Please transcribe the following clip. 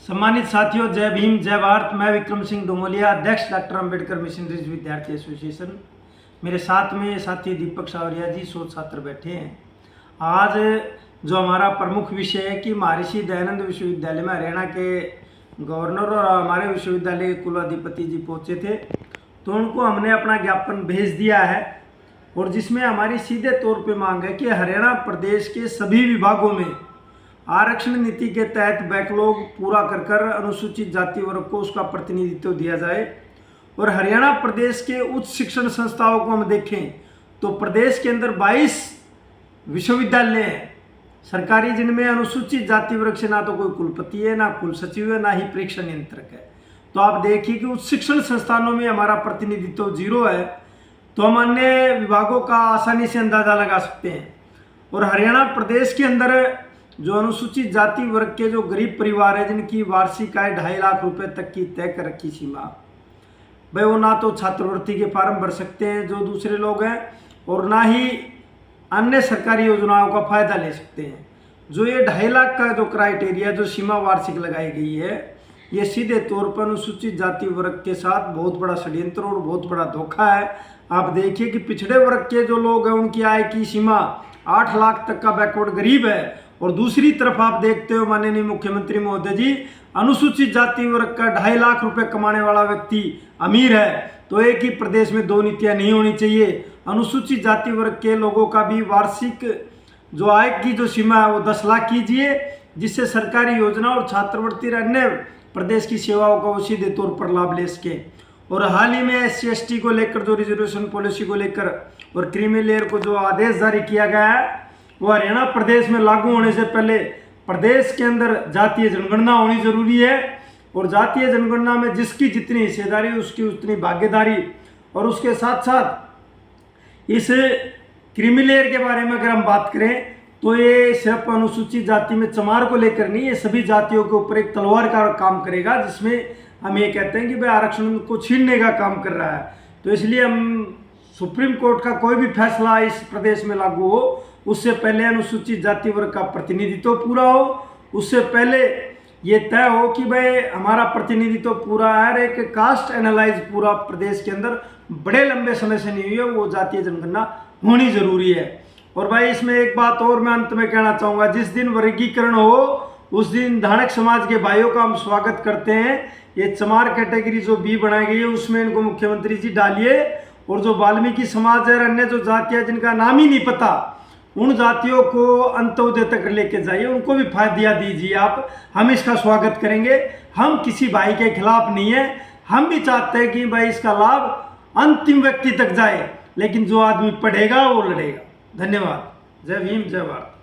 सम्मानित साथियों, जय भीम जय भारत। मैं विक्रम सिंह डोमोलिया, अध्यक्ष डॉक्टर अंबेडकर मिशनरीज विद्यार्थी एसोसिएशन। मेरे साथ में साथी दीपक सावरिया जी, 100 छात्र बैठे हैं। आज जो हमारा प्रमुख विषय है कि महर्षि दयानंद विश्वविद्यालय में हरियाणा के गवर्नर और हमारे विश्वविद्यालय के कुलाधिपति जी पहुँचे थे, तो उनको हमने अपना ज्ञापन भेज दिया है और जिसमें हमारी सीधे तौर पे मांग है कि हरियाणा प्रदेश के सभी विभागों में आरक्षण नीति के तहत बैकलॉग पूरा कर अनुसूचित जाति वर्ग को उसका प्रतिनिधित्व दिया जाए। और हरियाणा प्रदेश के उच्च शिक्षण संस्थाओं को हम देखें तो प्रदेश के अंदर 22 विश्वविद्यालय हैं सरकारी, जिनमें अनुसूचित जाति वर्ग से ना तो कोई कुलपति है, ना कुल सचिव है, ना ही परीक्षा नियंत्रक है। तो आप देखिए कि उच्च शिक्षण संस्थानों में हमारा प्रतिनिधित्व 0 है, तो हम अन्य विभागों का आसानी से अंदाजा लगा सकते हैं। और हरियाणा प्रदेश के अंदर जो अनुसूचित जाति वर्ग के जो गरीब परिवार है, जिनकी वार्षिक आय 2.5 लाख रुपए तक की तय कर रखी सीमा, भाई वो ना तो छात्रवृत्ति के फॉर्म भर सकते हैं जो दूसरे लोग हैं, और ना ही अन्य सरकारी योजनाओं का फायदा ले सकते हैं। जो ये 2.5 लाख का जो क्राइटेरिया, जो सीमा वार्षिक लगाई गई है, ये सीधे तौर पर अनुसूचित जाति वर्ग के साथ बहुत बड़ा षड्यंत्र और बहुत बड़ा धोखा है। आप देखिए कि पिछड़े वर्ग के जो लोग हैं उनकी आय की सीमा 8 लाख तक का बैकवर्ड गरीब है, और दूसरी तरफ आप देखते हो माननीय मुख्यमंत्री महोदय जी, अनुसूचित जाति वर्ग का 2.5 लाख रुपए कमाने वाला व्यक्ति अमीर है। तो एक ही प्रदेश में 2 नीतियां नहीं होनी चाहिए। अनुसूचित जाति वर्ग के लोगों का भी वार्षिक जो आय की जो सीमा है वो 10 लाख कीजिए, जिससे सरकारी योजना और छात्रवृत्ति और अन्य प्रदेश की सेवाओं का वो सीधे तौर पर लाभ ले सके। और हाल ही में SC/ST को लेकर जो रिजर्वेशन पॉलिसी को लेकर और क्रीमी लेयर को जो आदेश जारी किया गया है, वो हरियाणा प्रदेश में लागू होने से पहले प्रदेश के अंदर जातीय जनगणना होनी जरूरी है। और जातीय जनगणना में जिसकी जितनी हिस्सेदारी उसकी उतनी भागीदारी। और उसके साथ साथ इस क्रीमी लेयर के बारे में अगर हम बात करें तो ये सिर्फ अनुसूचित जाति में चमार को लेकर नहीं, ये सभी जातियों के ऊपर एक तलवार का काम करेगा, जिसमें हम ये कहते हैं कि भाई आरक्षण को छीनने का काम कर रहा है। तो इसलिए हम सुप्रीम कोर्ट का कोई भी फैसला इस प्रदेश में लागू हो, उससे पहले अनुसूचित जाति वर्ग का प्रतिनिधित्व पूरा हो, उससे पहले ये तय हो कि भाई हमारा प्रतिनिधित्व पूरा है। एक कास्ट एनालाइज पूरा प्रदेश के अंदर बड़े लंबे समय से नहीं हुई है, वो जातीय जनगणना होनी जरूरी है। और भाई इसमें एक बात और मैं अंत में कहना चाहूँगा, जिस दिन वर्गीकरण हो उस दिन धानक समाज के भाइयों का हम स्वागत करते हैं। ये चमार कैटेगरी जो B बनाई गई है उसमें इनको मुख्यमंत्री जी डालिए, और जो वाल्मीकि समाज है, अन्य जो जातियाँ जिनका नाम ही नहीं पता, उन जातियों को अंत्योदय तक लेके जाइए, उनको भी फायदा दीजिए आप। हम इसका स्वागत करेंगे। हम किसी भाई के खिलाफ नहीं है, हम भी चाहते हैं कि भाई इसका लाभ अंतिम व्यक्ति तक जाए, लेकिन जो आदमी पढ़ेगा वो लड़ेगा। धन्यवाद। जय भीम जय भारत।